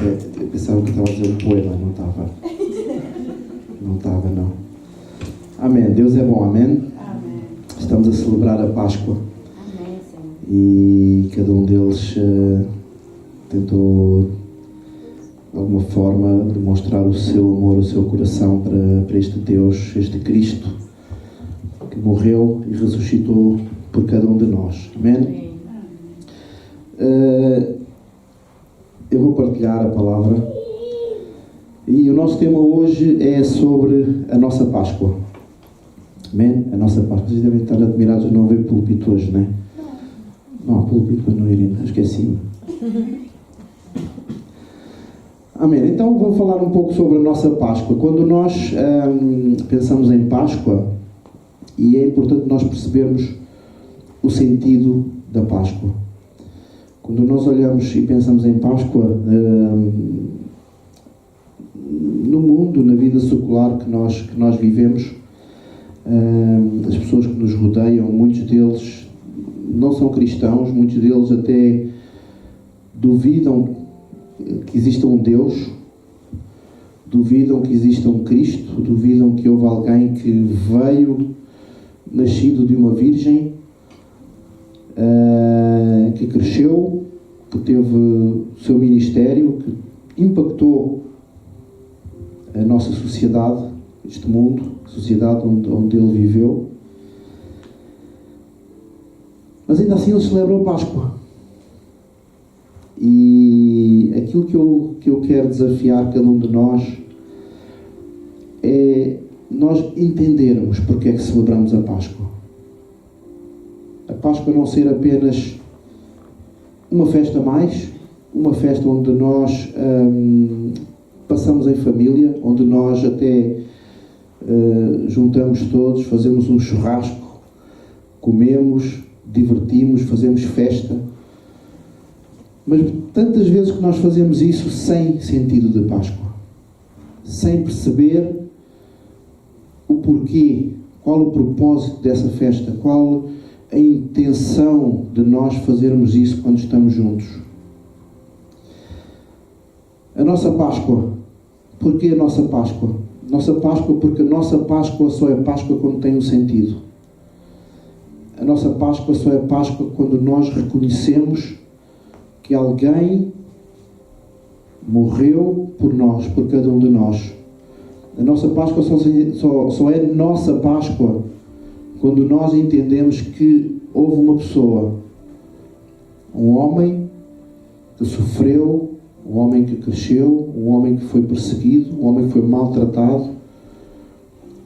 Eu pensava que estava a dizer um poema, não estava. Não estava, não. Amém. Deus é bom, amém? Amém. Estamos a celebrar a Páscoa. Amém, Senhor. E cada um deles tentou, de alguma forma, demonstrar o seu amor, o seu coração para este Deus, este Cristo, que morreu e ressuscitou por cada um de nós. Amém? Eu vou partilhar a palavra. E o nosso tema hoje é sobre a nossa Páscoa. Amém? A nossa Páscoa. Vocês devem estar admirados de não haver púlpito hoje, não é? Não há púlpito para não irem, esqueci-me. Amém. Então vou falar um pouco sobre a nossa Páscoa. Quando nós pensamos em Páscoa, e é importante nós percebermos o sentido da Páscoa. Quando nós olhamos e pensamos em Páscoa, no mundo, na vida secular que nós vivemos, as pessoas que nos rodeiam, muitos deles não são cristãos, muitos deles até duvidam que exista um Deus, duvidam que exista um Cristo, duvidam que houve alguém que veio nascido de uma virgem, que cresceu, que teve o seu ministério, que impactou a nossa sociedade, este mundo, a sociedade onde ele viveu. Mas ainda assim eles celebram a Páscoa. E aquilo que eu quero desafiar cada um de nós é nós entendermos porque é que celebramos a Páscoa. A Páscoa não ser apenas uma festa a mais, uma festa onde nós passamos em família, onde nós até juntamos todos, fazemos um churrasco, comemos, divertimos, fazemos festa. Mas tantas vezes que nós fazemos isso sem sentido de Páscoa, sem perceber o porquê, qual o propósito dessa festa, qual a intenção de nós fazermos isso quando estamos juntos. A nossa Páscoa. Porquê a nossa Páscoa? Nossa Páscoa porque a nossa Páscoa só é Páscoa quando tem um sentido. A nossa Páscoa só é Páscoa quando nós reconhecemos que alguém morreu por nós, por cada um de nós. A nossa Páscoa só é nossa Páscoa quando nós entendemos que houve uma pessoa, um homem que sofreu, um homem que cresceu, um homem que foi perseguido, um homem que foi maltratado,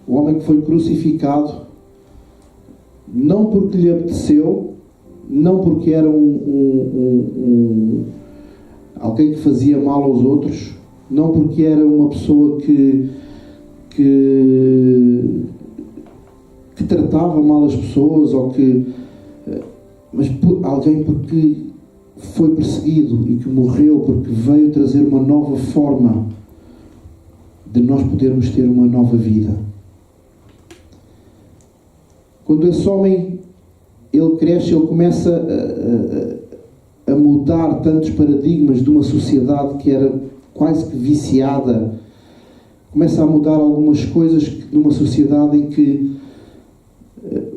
um homem que foi crucificado, não porque lhe apeteceu, não porque era alguém que fazia mal aos outros, não porque era uma pessoa que tratava mal as pessoas, mas alguém porque foi perseguido e que morreu porque veio trazer uma nova forma de nós podermos ter uma nova vida. Quando esse homem ele cresce, ele começa a mudar tantos paradigmas de uma sociedade que era quase que viciada, começa a mudar algumas coisas numa sociedade em que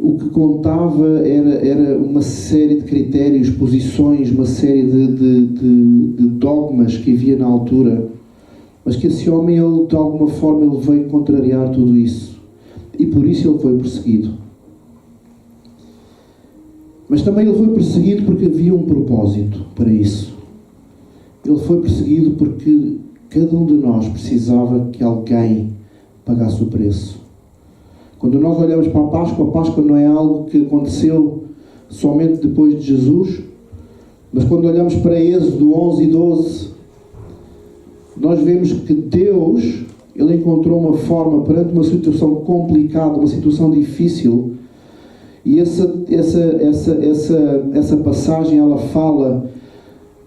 o que contava era uma série de critérios, posições, uma série de dogmas que havia na altura, mas que esse homem, ele, de alguma forma, ele veio contrariar tudo isso, e por isso ele foi perseguido. Mas também ele foi perseguido porque havia um propósito para isso. Ele foi perseguido porque cada um de nós precisava que alguém pagasse o preço. Quando nós olhamos para a Páscoa não é algo que aconteceu somente depois de Jesus, mas quando olhamos para Êxodo 11 e 12, nós vemos que Deus, ele encontrou uma forma perante uma situação complicada, uma situação difícil, e essa passagem, ela fala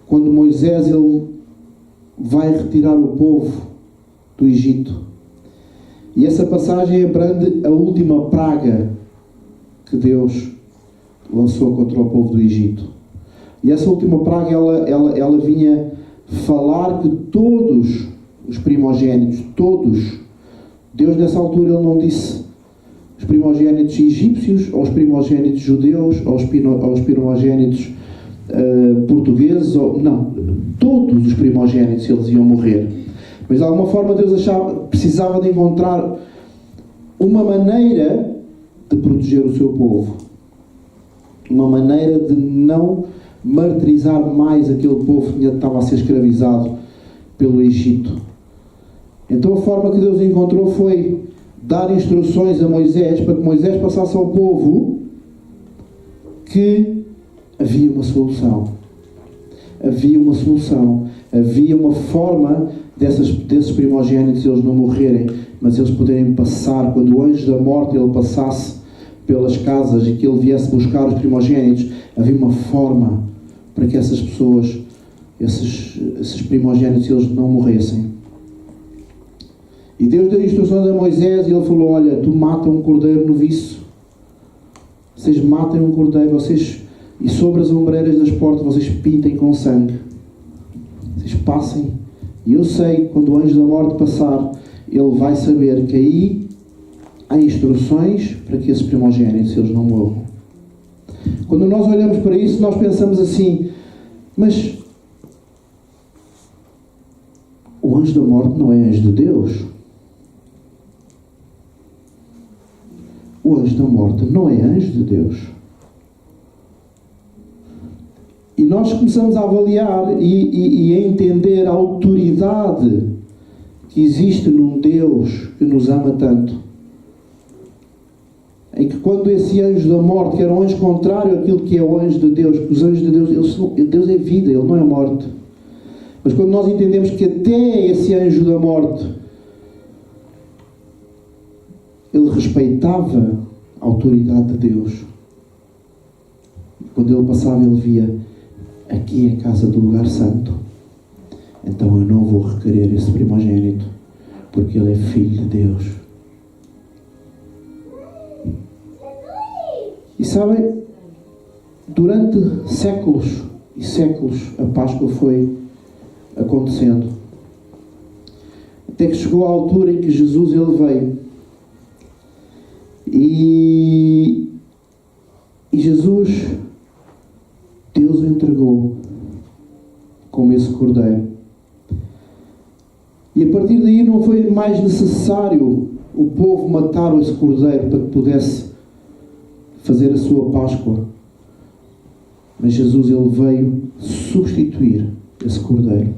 quando Moisés ele vai retirar o povo do Egito. E essa passagem abrange a última praga que Deus lançou contra o povo do Egito. E essa última praga, ela vinha falar que todos os primogênitos, todos, Deus nessa altura ele não disse os primogênitos egípcios, ou os primogênitos judeus, ou os primogênitos portugueses, não, todos os primogênitos eles iam morrer. Mas de alguma forma Deus precisava de encontrar uma maneira de proteger o seu povo, uma maneira de não martirizar mais aquele povo que estava a ser escravizado pelo Egito. Então a forma que Deus encontrou foi dar instruções a Moisés, para que Moisés passasse ao povo que havia uma solução. Havia uma solução. Havia uma forma desses primogênitos eles não morrerem, mas eles poderem passar, quando o anjo da morte ele passasse pelas casas e que ele viesse buscar os primogênitos, havia uma forma para que essas pessoas, esses primogênitos, eles não morressem. E Deus deu instruções a Moisés e ele falou: olha, tu mata um cordeiro noviço, vocês matem um cordeiro, e sobre as ombreiras das portas vocês pintem com sangue, vocês passem, e eu sei que quando o anjo da morte passar, ele vai saber que aí há instruções para que esses primogênitos eles não morram. Quando nós olhamos para isso, nós pensamos assim: mas o anjo da morte não é anjo de Deus? O anjo da morte não é anjo de Deus? E nós começamos a avaliar e a entender a autoridade que existe num Deus que nos ama tanto. Em que quando esse anjo da morte, que era um anjo contrário àquilo que é o anjo de Deus, que os anjos de Deus, Deus é vida, Ele não é morte. Mas quando nós entendemos que até esse anjo da morte, ele respeitava a autoridade de Deus. Quando ele passava, ele via: aqui é a casa do lugar santo, então eu não vou requerer esse primogênito, porque ele é filho de Deus. E sabem, durante séculos e séculos a Páscoa foi acontecendo, até que chegou a altura em que Jesus ele veio e Jesus, Deus o entregou como esse cordeiro, e a partir daí não foi mais necessário o povo matar esse cordeiro para que pudesse fazer a sua Páscoa. Mas Jesus ele veio substituir esse cordeiro.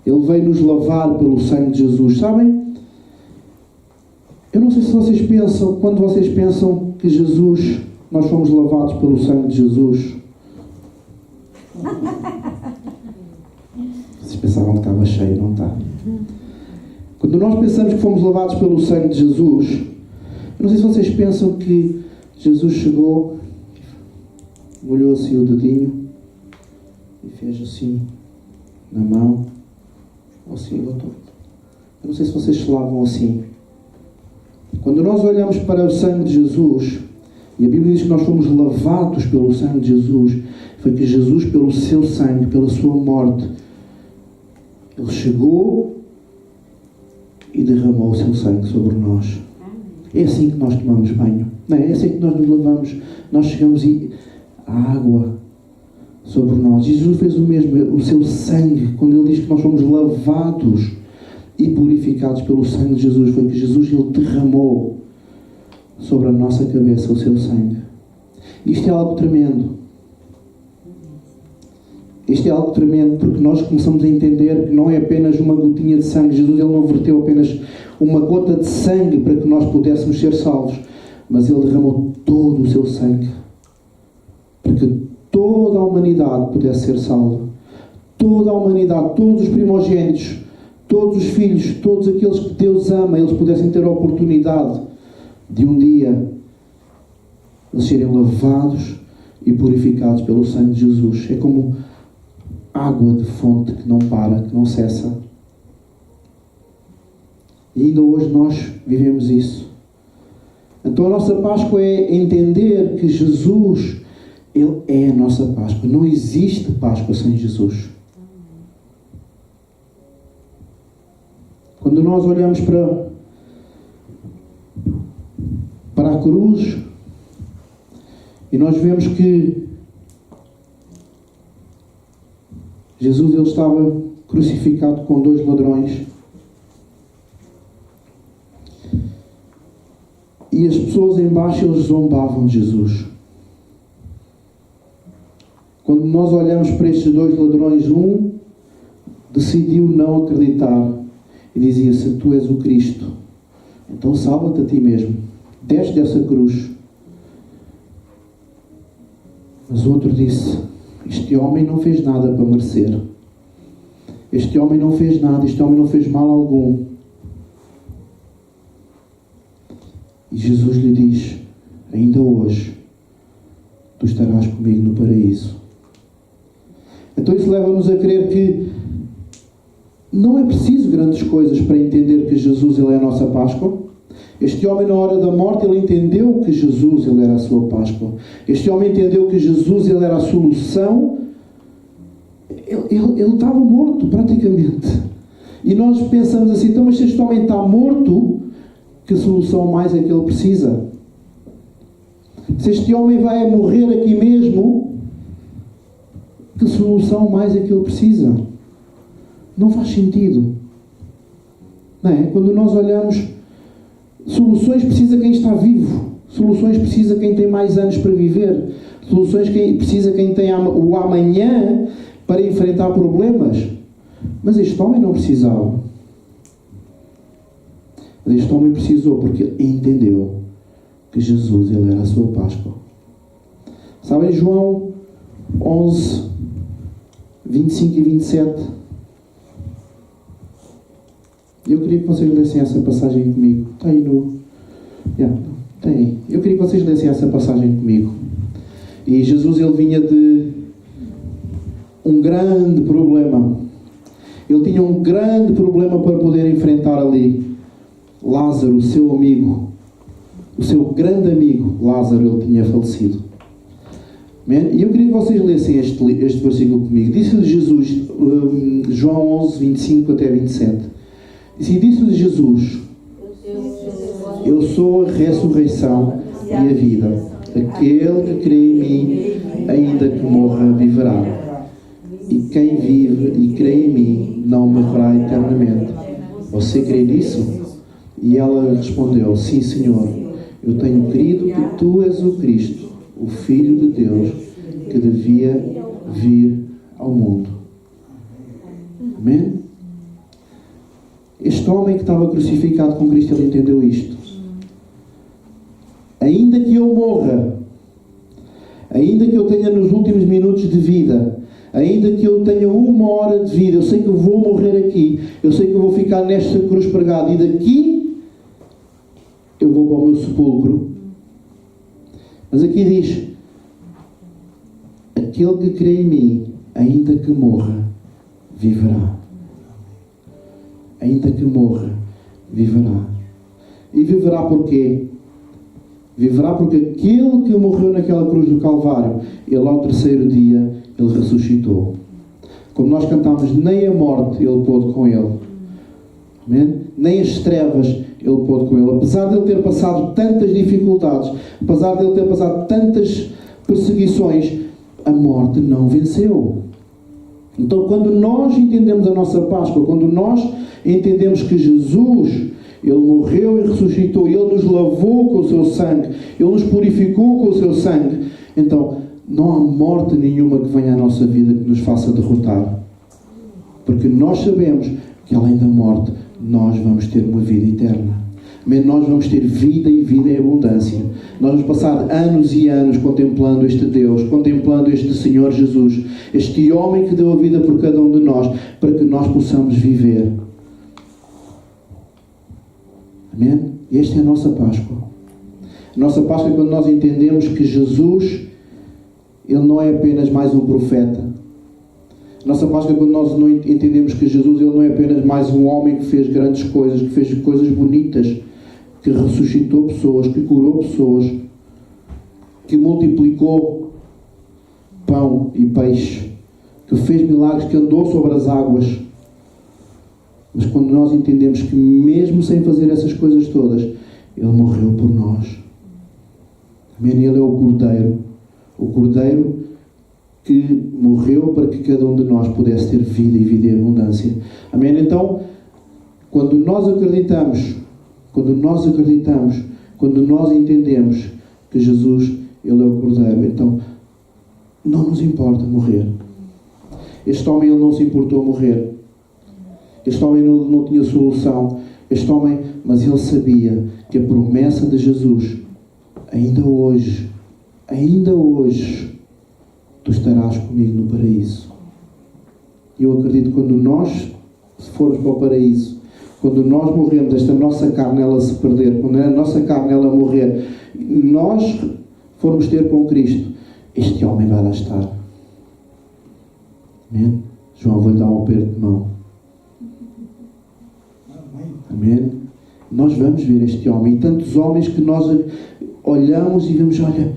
Ele veio nos lavar pelo sangue de Jesus. Sabem? Eu não sei se vocês pensam, quando vocês pensam que Jesus, nós fomos lavados pelo sangue de Jesus. Vocês pensavam que estava cheio, não está? Quando nós pensamos que fomos lavados pelo sangue de Jesus, eu não sei se vocês pensam que Jesus chegou, molhou assim o dedinho e fez assim na mão, assim, botou. Eu não sei se vocês se lavam assim. Quando nós olhamos para o sangue de Jesus, e a Bíblia diz que nós fomos lavados pelo sangue de Jesus, foi que Jesus, pelo seu sangue, pela sua morte, Ele chegou e derramou o seu sangue sobre nós. É assim que nós tomamos banho, não é? É assim que nós nos lavamos. Nós chegamos e a água sobre nós. Jesus fez o mesmo, o seu sangue, quando Ele diz que nós somos lavados e purificados pelo sangue de Jesus, foi que Jesus ele derramou sobre a nossa cabeça o seu sangue. Isto é algo tremendo. Isto é algo tremendo, porque nós começamos a entender que não é apenas uma gotinha de sangue. Jesus ele não verteu apenas uma gota de sangue para que nós pudéssemos ser salvos, mas Ele derramou todo o seu sangue para que toda a humanidade pudesse ser salva. Toda a humanidade, todos os primogênitos, todos os filhos, todos aqueles que Deus ama, eles pudessem ter a oportunidade de um dia eles serem lavados e purificados pelo sangue de Jesus. É como água de fonte que não para, que não cessa. E ainda hoje nós vivemos isso. Então a nossa Páscoa é entender que Jesus, Ele é a nossa Páscoa. Não existe Páscoa sem Jesus. Quando nós olhamos para a cruz e nós vemos que Jesus ele estava crucificado com 2 ladrões e as pessoas embaixo eles zombavam de Jesus. Quando nós olhamos para estes 2 ladrões, um decidiu não acreditar e dizia: se tu és o Cristo, então salva-te a ti mesmo, desce dessa cruz. Mas o outro disse: este homem não fez nada para merecer, este homem não fez nada, este homem não fez mal algum. E Jesus lhe diz: ainda hoje tu estarás comigo no paraíso. Então isso leva-nos a crer que não é preciso grandes coisas para entender que Jesus ele é a nossa Páscoa. Este homem, na hora da morte, ele entendeu que Jesus ele era a sua Páscoa. Este homem entendeu que Jesus ele era a solução. Ele estava morto, praticamente. E nós pensamos assim: então, mas se este homem está morto, que solução mais é que ele precisa? Se este homem vai morrer aqui mesmo, que solução mais é que ele precisa? Não faz sentido. Não é? Quando nós olhamos, soluções precisa quem está vivo. Soluções precisa quem tem mais anos para viver. Soluções precisa quem tem o amanhã para enfrentar problemas. Mas este homem não precisava. Mas este homem precisou porque entendeu que Jesus ele era a sua Páscoa. Sabem, João 11, 25 e 27. Eu queria que vocês lessem essa passagem comigo. Está aí no... tem. Eu queria que vocês lessem essa passagem comigo. E Jesus ele vinha de um grande problema. Ele tinha um grande problema para poder enfrentar ali. Lázaro, o seu amigo, o seu grande amigo, Lázaro, ele tinha falecido. E eu queria que vocês lessem este versículo comigo. Disse-lhe Jesus, João 11, 25 até 27. Disse-lhe Jesus: eu sou a ressurreição e a vida. Aquele que crê em mim, ainda que morra, viverá. E quem vive e crê em mim, não morrerá eternamente. Você crê nisso? E ela respondeu: sim, Senhor. Eu tenho crido que tu és o Cristo, o Filho de Deus, que devia vir ao mundo. Amém? Este homem que estava crucificado com Cristo, ele entendeu isto. Ainda que eu morra, ainda que eu tenha nos últimos minutos de vida, ainda que eu tenha 1 hora de vida, eu sei que eu vou morrer aqui, eu sei que eu vou ficar nesta cruz pregado, e daqui eu vou para o meu sepulcro. Mas aqui diz: aquele que crê em mim, ainda que morra, viverá. Ainda que morra, viverá. E viverá porquê? Viverá porque aquele que morreu naquela cruz do Calvário, ele ao 3º dia, ele ressuscitou. Como nós cantamos, nem a morte ele pôde com ele. Amém? Nem as trevas ele pôde com ele. Apesar de ele ter passado tantas dificuldades, apesar de ele ter passado tantas perseguições, a morte não venceu. Então, quando nós entendemos a nossa Páscoa, quando nós entendemos que Jesus, ele morreu e ressuscitou, ele nos lavou com o seu sangue, ele nos purificou com o seu sangue, então não há morte nenhuma que venha à nossa vida que nos faça derrotar. Porque nós sabemos que além da morte, nós vamos ter uma vida eterna. Amém? Nós vamos ter vida e vida em abundância. Nós vamos passar anos e anos contemplando este Deus, contemplando este Senhor Jesus, este homem que deu a vida por cada um de nós, para que nós possamos viver. Amém? Esta é a nossa Páscoa. A nossa Páscoa é quando nós entendemos que Jesus, ele não é apenas mais um profeta. A nossa Páscoa é quando nós não entendemos que Jesus, ele não é apenas mais um homem que fez grandes coisas, que fez coisas bonitas, que ressuscitou pessoas, que curou pessoas, que multiplicou pão e peixe, que fez milagres, que andou sobre as águas. Mas quando nós entendemos que mesmo sem fazer essas coisas todas, Ele morreu por nós. Amém? Ele é o Cordeiro que morreu para que cada um de nós pudesse ter vida e vida em abundância. Amém? Então, quando nós acreditamos, quando nós entendemos que Jesus, Ele é o Cordeiro, então não nos importa morrer. Este homem, ele não se importou morrer. Este homem não tinha solução. Mas ele sabia que a promessa de Jesus, ainda hoje, tu estarás comigo no paraíso. E eu acredito que quando nós formos para o paraíso, quando nós morremos, esta nossa carne ela se perder, quando a nossa carne ela morrer, nós formos ter com Cristo, este homem vai lá estar. Amém? João, vou-lhe dar um aperto de mão. Amém? Nós vamos ver este homem. E tantos homens que nós olhamos e vemos, olha,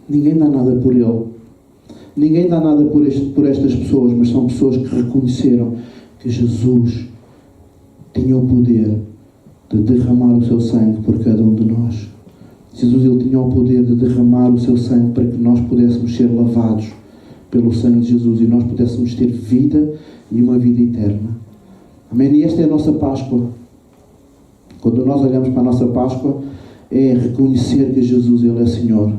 ninguém dá nada por ele. Ninguém dá nada por estas pessoas, mas são pessoas que reconheceram que Jesus tinha o poder de derramar o seu sangue por cada um de nós. Jesus, ele tinha o poder de derramar o seu sangue para que nós pudéssemos ser lavados pelo sangue de Jesus e nós pudéssemos ter vida e uma vida eterna. Amém? E esta é a nossa Páscoa. Quando nós olhamos para a nossa Páscoa, é reconhecer que Jesus, ele é Senhor.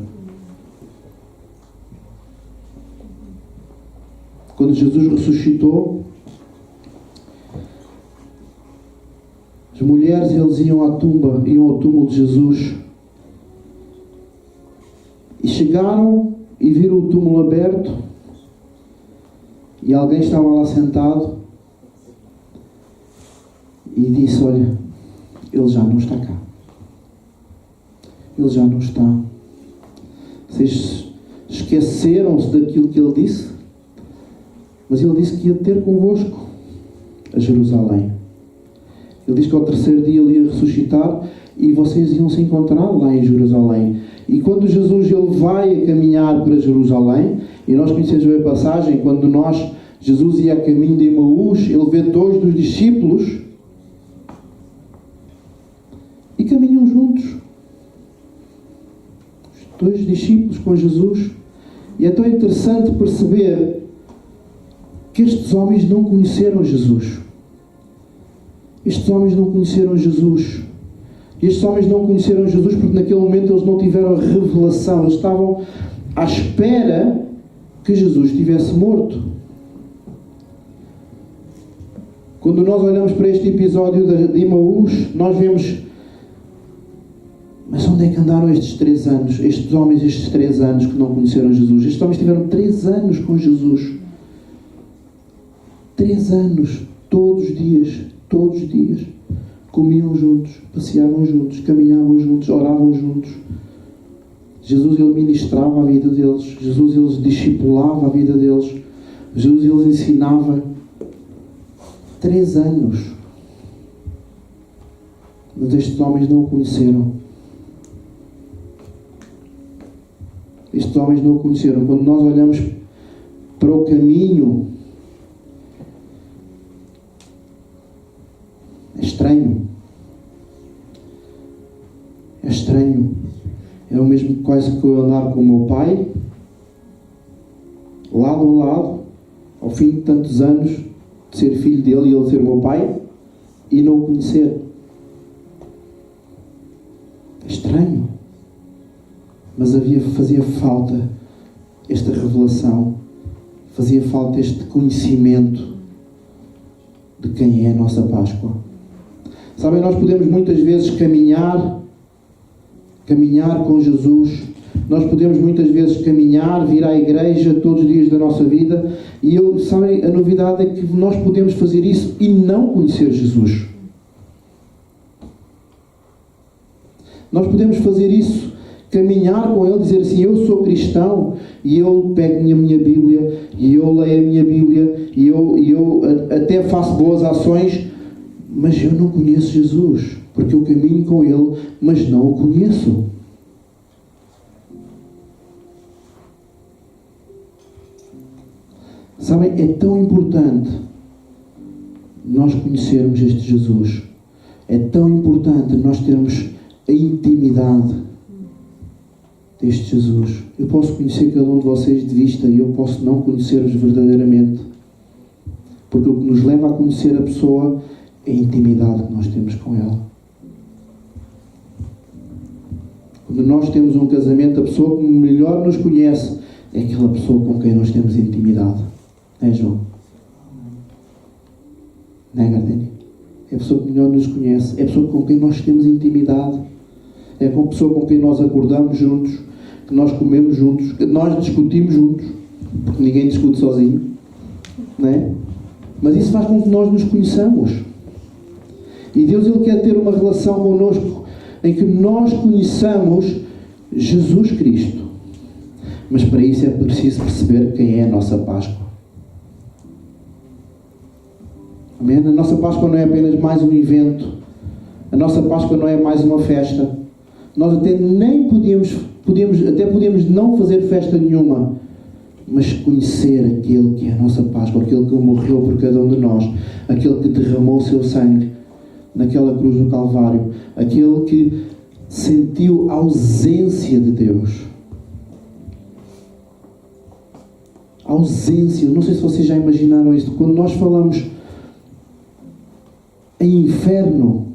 Quando Jesus ressuscitou, as mulheres, eles iam ao túmulo de Jesus e chegaram e viram o túmulo aberto e alguém estava lá sentado e disse, olha, ele já não está cá. Ele já não está. Vocês esqueceram-se daquilo que ele disse? Mas ele disse que ia ter convosco a Jerusalém. Ele diz que ao terceiro dia ele ia ressuscitar e vocês iam se encontrar lá em Jerusalém. E quando Jesus ele vai a caminhar para Jerusalém, e nós conhecemos a passagem, quando Jesus ia a caminho de Emaús, ele vê 2 dos discípulos e caminham juntos. Os 2 discípulos com Jesus. E é tão interessante perceber que estes homens não conheceram Jesus. Estes homens não conheceram Jesus. Estes homens não conheceram Jesus porque naquele momento eles não tiveram a revelação. Eles estavam à espera que Jesus estivesse morto. Quando nós olhamos para este episódio de Emaús, nós vemos, mas onde é que andaram estes 3 anos? Estes homens, estes 3 anos que não conheceram Jesus. Estes homens tiveram 3 anos com Jesus. 3 anos, todos os dias, comiam juntos, passeavam juntos, caminhavam juntos, oravam juntos. Jesus, ele ministrava a vida deles. Jesus, ele discipulava a vida deles. Jesus, ele ensinava. 3 anos. Mas estes homens não o conheceram. Estes homens não o conheceram. Quando nós olhamos para o caminho, é estranho. É estranho. É o mesmo quase que eu andar com o meu pai, lado a lado, ao fim de tantos anos, de ser filho dele e ele ser meu pai, e não o conhecer. É estranho. Mas fazia falta esta revelação, fazia falta este conhecimento de quem é a nossa Páscoa. Sabem, nós podemos muitas vezes caminhar com Jesus, nós podemos muitas vezes caminhar, vir à igreja todos os dias da nossa vida, e sabem, a novidade é que nós podemos fazer isso e não conhecer Jesus. Nós podemos fazer isso, caminhar com Ele, dizer assim, eu sou cristão, e eu pego a minha Bíblia, e eu leio a minha Bíblia, e eu até faço boas ações, mas eu não conheço Jesus, porque eu caminho com Ele, mas não o conheço. Sabem, é tão importante nós conhecermos este Jesus. É tão importante nós termos a intimidade deste Jesus. Eu posso conhecer cada um de vocês de vista e eu posso não conhecer-vos verdadeiramente. Porque o que nos leva a conhecer a pessoa é a intimidade que nós temos com ela. Quando nós temos um casamento, a pessoa que melhor nos conhece é aquela pessoa com quem nós temos intimidade. Não é, João? Não é, Gardênia? É a pessoa que melhor nos conhece. É a pessoa com quem nós temos intimidade. É a pessoa com quem nós acordamos juntos, que nós comemos juntos, que nós discutimos juntos, porque ninguém discute sozinho. Não é? Mas isso faz com que nós nos conheçamos. E Deus, Ele quer ter uma relação connosco em que nós conheçamos Jesus Cristo. Mas para isso é preciso perceber quem é a nossa Páscoa. Amém? A nossa Páscoa não é apenas mais um evento. A nossa Páscoa não é mais uma festa. Nós até nem podíamos não fazer festa nenhuma, mas conhecer aquele que é a nossa Páscoa, aquele que morreu por cada um de nós, aquele que derramou o seu sangue naquela cruz do Calvário, aquele que sentiu a ausência de Deus. A ausência, não sei se vocês já imaginaram isto, quando nós falamos em inferno,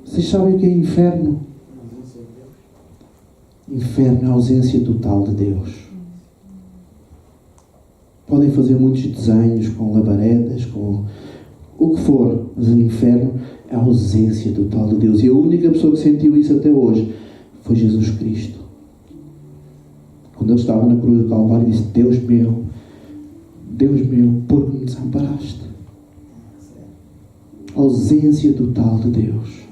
vocês sabem o que é inferno? Inferno é a ausência total de Deus. Podem fazer muitos desenhos com labaredas, com o que for, mas o inferno é a ausência total de Deus. E a única pessoa que sentiu isso até hoje foi Jesus Cristo. Quando Ele estava na cruz do Calvário, disse: Deus meu, por que me desamparaste? A ausência total de Deus.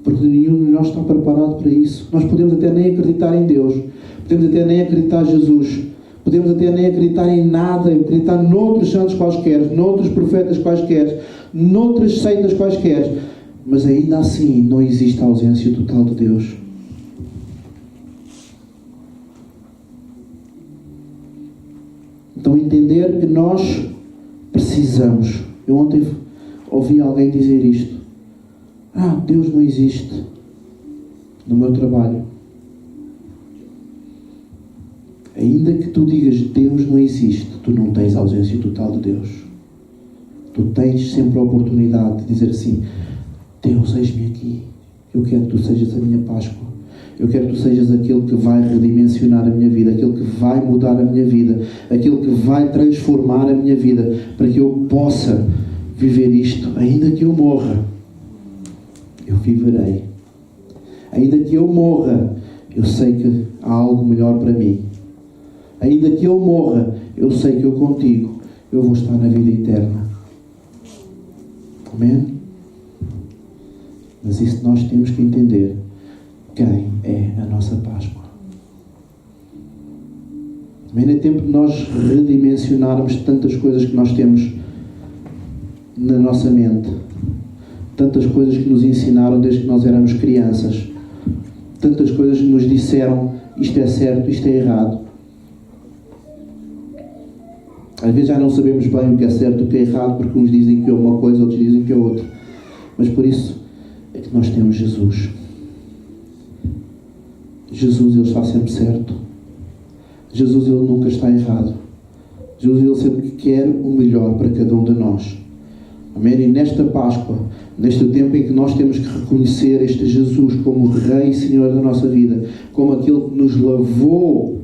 Porque nenhum de nós está preparado para isso. Nós podemos até nem acreditar em Deus, podemos até nem acreditar em Jesus, podemos até nem acreditar em nada, acreditar noutros santos quaisquer, noutros profetas quaisquer, noutras seitas quaisquer, mas ainda assim não existe a ausência total de Deus. Então entender que nós precisamos. Eu ontem ouvi alguém dizer isto: Deus não existe no meu trabalho. Ainda que tu digas Deus não existe, tu não tens a ausência total de Deus. Tu tens sempre a oportunidade de dizer assim: Deus, eis-me aqui. Eu quero que tu sejas a minha Páscoa. Eu quero que tu sejas aquele que vai redimensionar a minha vida, aquele que vai mudar a minha vida, aquele que vai transformar a minha vida, para que eu possa viver isto. Ainda que eu morra, eu viverei. Ainda que eu morra, eu sei que há algo melhor para mim. Ainda que eu morra, eu sei que eu contigo, eu vou estar na vida eterna. Amém? Mas isso nós temos que entender. Quem é a nossa Páscoa? Amém? É tempo de nós redimensionarmos tantas coisas que nós temos na nossa mente. Tantas coisas que nos ensinaram desde que nós éramos crianças. Tantas coisas que nos disseram: isto é certo, isto é errado. Às vezes já não sabemos bem o que é certo e o que é errado, porque uns dizem que é uma coisa, outros dizem que é outra. Mas por isso é que nós temos Jesus. Jesus, Ele está sempre certo. Jesus, Ele nunca está errado. Jesus, Ele sempre quer o melhor para cada um de nós. Amém? E nesta Páscoa, neste tempo em que nós temos que reconhecer este Jesus como Rei e Senhor da nossa vida, como aquele que nos lavou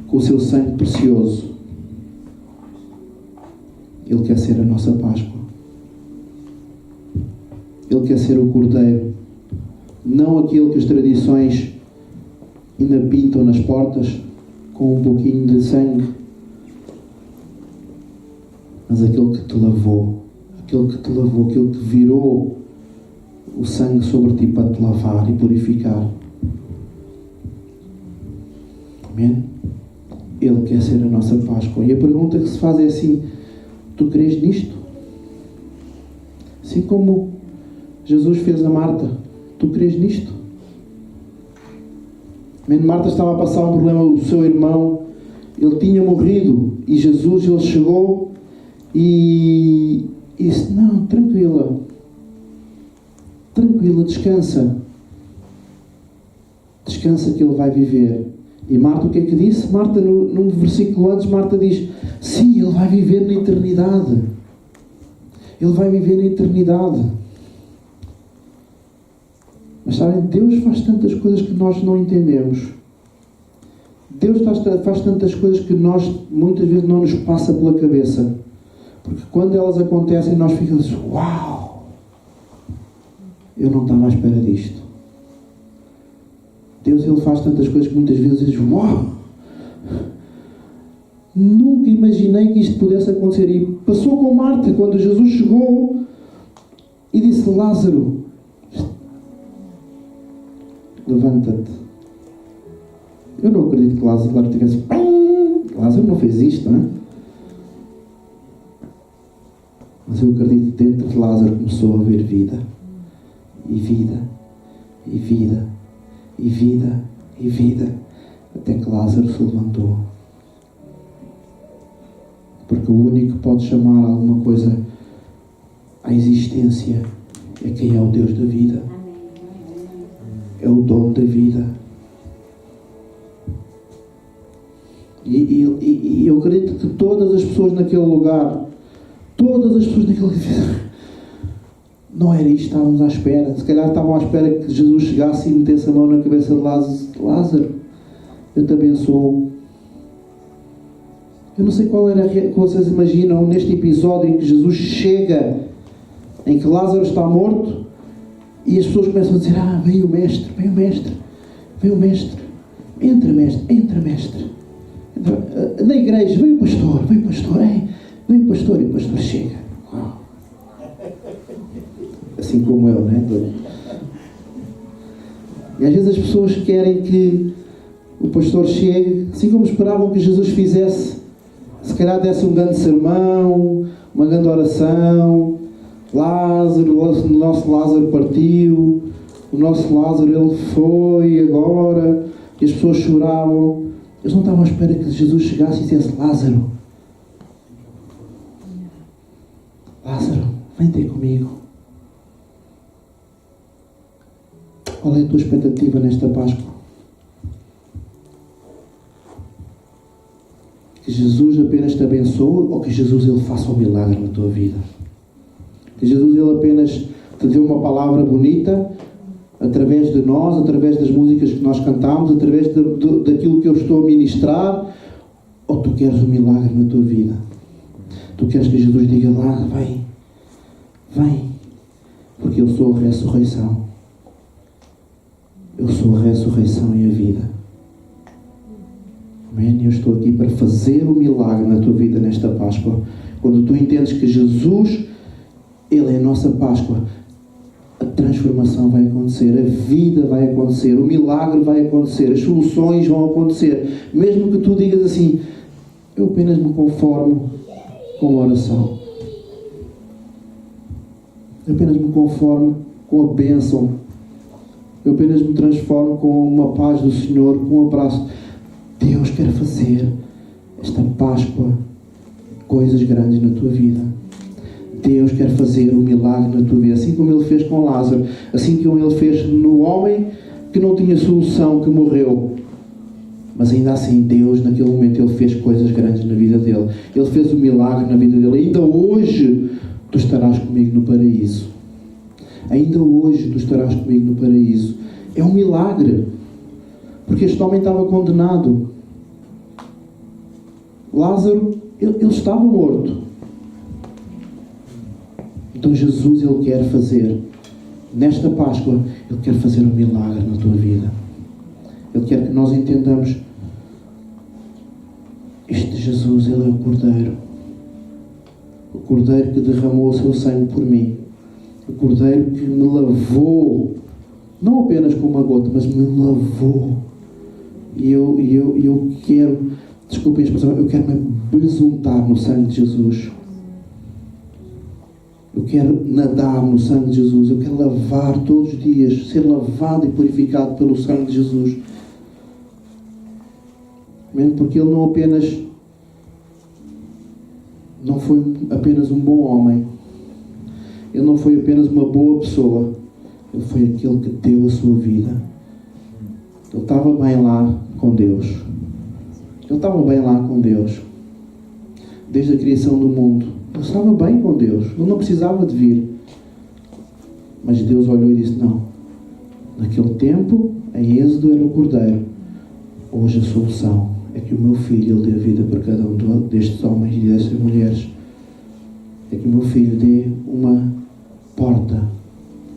com o seu sangue precioso, Ele quer ser a nossa Páscoa. Ele quer ser o Cordeiro, não aquele que as tradições ainda pintam nas portas com um pouquinho de sangue, mas aquele que te lavou, aquele que virou o sangue sobre ti para te lavar e purificar. Amém? Ele quer ser a nossa Páscoa. E a pergunta que se faz é assim: tu crês nisto? Assim como Jesus fez a Marta, tu crês nisto? Marta estava a passar um problema, o seu irmão, ele tinha morrido, e Jesus, ele chegou e disse: não, tranquila, descansa que ele vai viver. E Marta, o que é que disse? Marta, no versículo antes, Marta diz: sim, ele vai viver na eternidade. Ele vai viver na eternidade. Mas sabem, Deus faz tantas coisas que nós não entendemos. Deus faz tantas coisas que nós, muitas vezes, não nos passa pela cabeça. Porque quando elas acontecem, nós ficamos: uau! Eu não estava à espera disto. Deus, ele faz tantas coisas que muitas vezes diz: uau! Nunca imaginei que isto pudesse acontecer. E passou com Marta, quando Jesus chegou e disse: Lázaro, levanta-te. Eu não acredito que Lázaro tivesse... Lázaro não fez isto, não é? Mas eu acredito que dentro de Lázaro começou a haver vida. E vida. E vida. E vida. E vida. Até que Lázaro se levantou. Porque o único que pode chamar alguma coisa à existência é quem é o Deus da vida. É o dono da vida. E eu acredito que todas as pessoas naquele lugar, não era isto que estávamos à espera. Se calhar estavam à espera que Jesus chegasse e metesse a mão na cabeça de Lázaro: Lázaro, eu te abençoo. Eu não sei qual era que vocês imaginam neste episódio em que Jesus chega, em que Lázaro está morto, e as pessoas começam a dizer: veio o mestre, entra mestre. Na igreja, veio o pastor, e o pastor chega. Uau. Assim como eu, não é? E às vezes as pessoas querem que o pastor chegue, assim como esperavam que Jesus fizesse, se calhar desse um grande sermão, uma grande oração. Lázaro, o nosso Lázaro partiu, o nosso Lázaro, ele foi agora, e as pessoas choravam. Eles não estavam à espera que Jesus chegasse e dissesse: Lázaro, vem ter comigo. Qual é a tua expectativa nesta Páscoa? Que Jesus apenas te abençoe, ou que Jesus, ele faça um milagre na tua vida? Que Jesus, ele apenas te dê uma palavra bonita através de nós, através das músicas que nós cantamos, através daquilo que eu estou a ministrar, ou tu queres um milagre na tua vida? Tu queres que Jesus diga: lá, vem, porque eu sou a ressurreição. Eu sou a ressurreição e a vida. Amém? Eu estou aqui para fazer o milagre na tua vida nesta Páscoa. Quando tu entendes que Jesus, ele é a nossa Páscoa, a transformação vai acontecer, a vida vai acontecer, o milagre vai acontecer, as soluções vão acontecer. Mesmo que tu digas assim: eu apenas me conformo com a oração, eu apenas me conformo com a bênção, eu apenas me transformo com uma paz do Senhor, com um abraço. Deus quer fazer esta Páscoa coisas grandes na tua vida. Deus quer fazer um milagre na tua vida, assim como Ele fez com Lázaro, assim como Ele fez no homem que não tinha solução, que morreu. Mas ainda assim, Deus, naquele momento, Ele fez coisas grandes na vida dele. Ele fez um milagre na vida dele. Ainda hoje, tu estarás comigo no paraíso. Ainda hoje, tu estarás comigo no paraíso. É um milagre. Porque este homem estava condenado. Lázaro, ele estava morto. Então Jesus, ele quer fazer, nesta Páscoa, ele quer fazer um milagre na tua vida. Ele quer que nós entendamos: este Jesus, ele é o Cordeiro que derramou o seu sangue por mim, o Cordeiro que me lavou, não apenas com uma gota, mas me lavou. E eu quero, desculpem a expressão, eu quero me besuntar no sangue de Jesus. Eu quero nadar no sangue de Jesus. Eu quero lavar todos os dias, ser lavado e purificado pelo sangue de Jesus. Amém? Porque Ele não foi apenas um bom homem. Ele não foi apenas uma boa pessoa. Ele foi aquele que deu a sua vida. Ele estava bem lá com Deus. Ele estava bem lá com Deus. Desde a criação do mundo. Ele estava bem com Deus. Ele não precisava de vir. Mas Deus olhou e disse, não. Naquele tempo, em Êxodo era o Cordeiro. Hoje a solução é que o meu filho, ele dê a vida para cada um destes homens e destas mulheres. É que o meu filho dê uma porta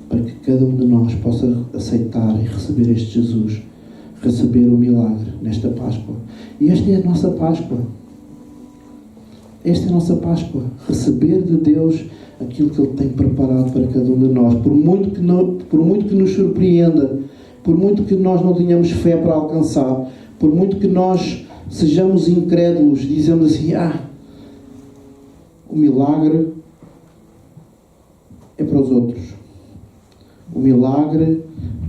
para que cada um de nós possa aceitar e receber este Jesus. Receber o milagre nesta Páscoa. E esta é a nossa Páscoa. Esta é a nossa Páscoa. Receber de Deus aquilo que Ele tem preparado para cada um de nós. Por muito que nos surpreenda, por muito que nós não tenhamos fé para alcançar, por muito que nós sejamos incrédulos, dizemos assim, o milagre é para os outros. O milagre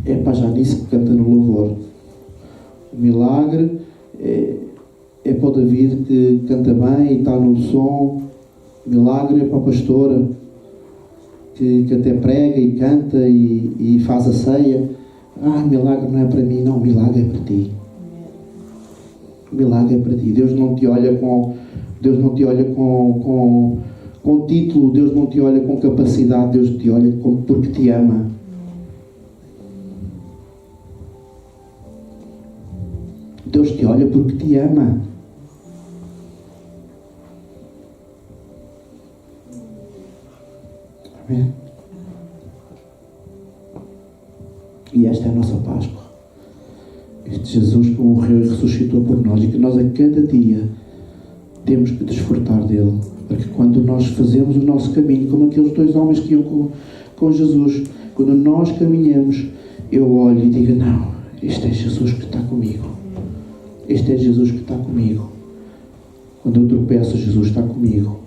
é para a Janice que canta no louvor. O milagre é para o David que canta bem e está no som. O milagre é para a pastora que até prega e canta e faz a ceia. Milagre não é para mim. Não, o milagre é para ti. O milagre é para ti. Deus não te olha com título. Deus não te olha com capacidade. Deus te olha porque te ama. Deus te olha porque te ama. Amém? E esta é a nossa Páscoa. Este Jesus que morreu e ressuscitou por nós e que nós a cada dia temos que desfrutar dele. Para que quando nós fazemos o nosso caminho, como aqueles dois homens que iam com Jesus, quando nós caminhamos, eu olho e digo, não, este é Jesus que está comigo. Este é Jesus que está comigo. Quando eu tropeço, Jesus está comigo.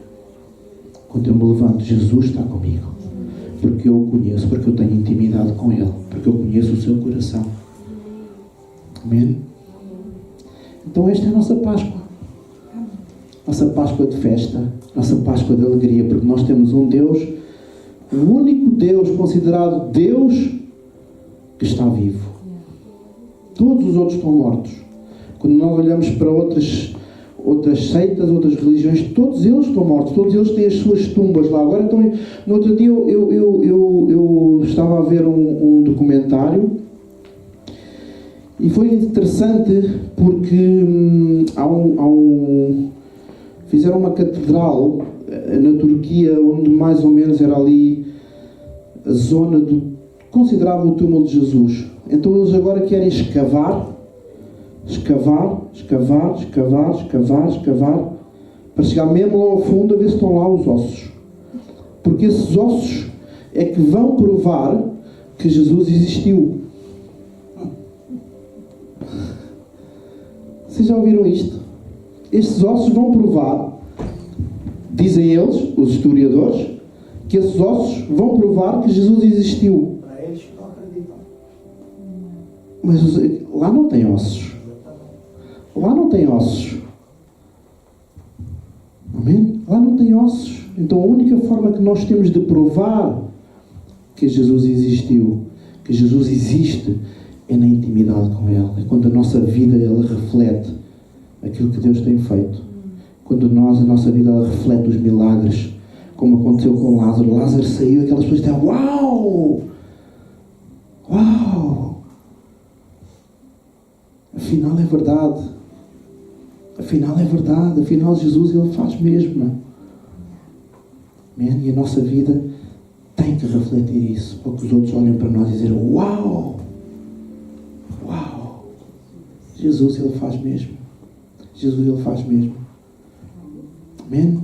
Quando eu me levanto, Jesus está comigo. Porque eu o conheço, porque eu tenho intimidade com Ele, porque eu conheço o seu coração. Amém? Então esta é a nossa Páscoa. Nossa Páscoa de festa, nossa Páscoa de alegria, porque nós temos um Deus, o único Deus considerado Deus que está vivo. Todos os outros estão mortos. Quando nós olhamos para outras seitas, outras religiões, todos eles estão mortos, todos eles têm as suas tumbas lá. Agora, então, no outro dia eu estava a ver um documentário e foi interessante porque fizeram uma catedral na Turquia, onde mais ou menos era ali a zona considerava o túmulo de Jesus. Então eles agora querem escavar, para chegar mesmo lá ao fundo a ver se estão lá os ossos. Porque esses ossos é que vão provar que Jesus existiu. Vocês já ouviram isto? Estes ossos vão provar, dizem eles, os historiadores, que esses ossos vão provar que Jesus existiu. Para eles que não acreditam. Mas lá não tem ossos. Lá não tem ossos. Amém? Lá não tem ossos. Então a única forma que nós temos de provar que Jesus existiu, que Jesus existe, é na intimidade com Ele. É quando a nossa vida ela reflete aquilo que Deus tem feito. Quando a nossa vida ela reflete os milagres, como aconteceu com Lázaro. Lázaro saiu e aquelas pessoas disseram, uau! Uau! Afinal é verdade. Afinal é verdade. Afinal Jesus Ele faz mesmo. E a nossa vida tem que refletir isso, para que os outros olhem para nós e dizem, uau! Uau! Jesus Ele faz mesmo. Jesus Ele faz mesmo. Amém?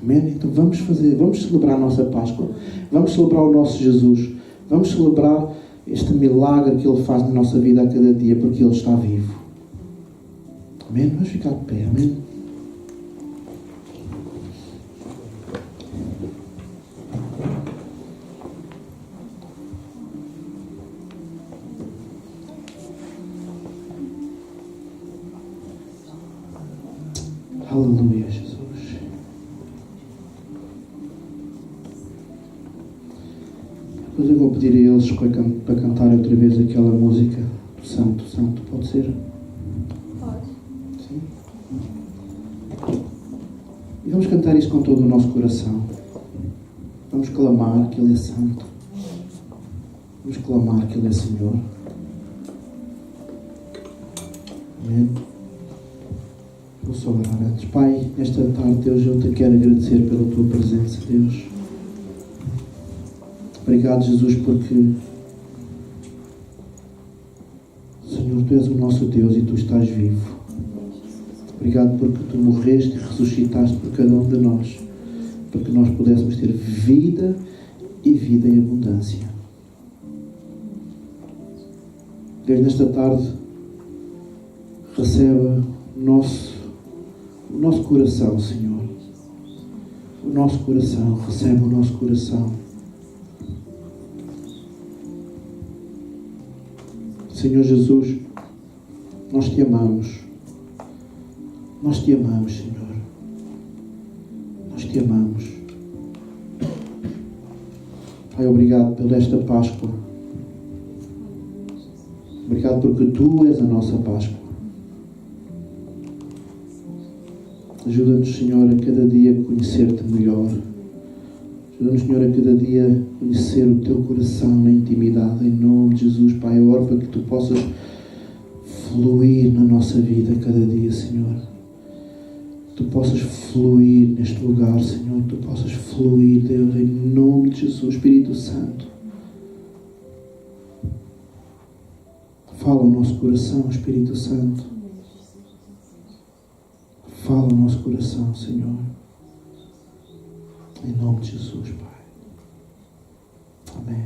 Amém? Então vamos celebrar a nossa Páscoa. Vamos celebrar o nosso Jesus. Vamos celebrar este milagre que Ele faz na nossa vida a cada dia, porque Ele está vivo. Amém? Vamos ficar de pé. Amém? Aleluia, Jesus. Depois eu vou pedir a eles para cantar outra vez aquela música do Santo, Santo. Pode ser? Pode. Sim. E vamos cantar isso com todo o nosso coração. Vamos clamar que Ele é Santo. Vamos clamar que Ele é Senhor. Amém. Vou só orar antes. Pai, nesta tarde, Deus, eu te quero agradecer pela Tua presença, Deus. Obrigado, Jesus, porque, Senhor, Tu és o nosso Deus e Tu estás vivo. Obrigado porque Tu morreste e ressuscitaste por cada um de nós, para que nós pudéssemos ter vida e vida em abundância. Deus, nesta tarde, receba o nosso coração, Senhor. O nosso coração, recebe o nosso coração. Senhor Jesus, nós te amamos. Nós te amamos, Senhor. Nós te amamos. Pai, obrigado por esta Páscoa. Obrigado porque Tu és a nossa Páscoa. Ajuda-nos, Senhor, a cada dia conhecer-te melhor. Ajuda-nos, Senhor, a cada dia conhecer o Teu coração na intimidade. Em nome de Jesus, Pai, eu oro para que Tu possas fluir na nossa vida cada dia, Senhor. Tu possas fluir neste lugar, Senhor. Tu possas fluir, Deus, em nome de Jesus, Espírito Santo. Fala o nosso coração, Espírito Santo. Fala o nosso coração, Senhor. Em nome de Jesus, Pai. Amém.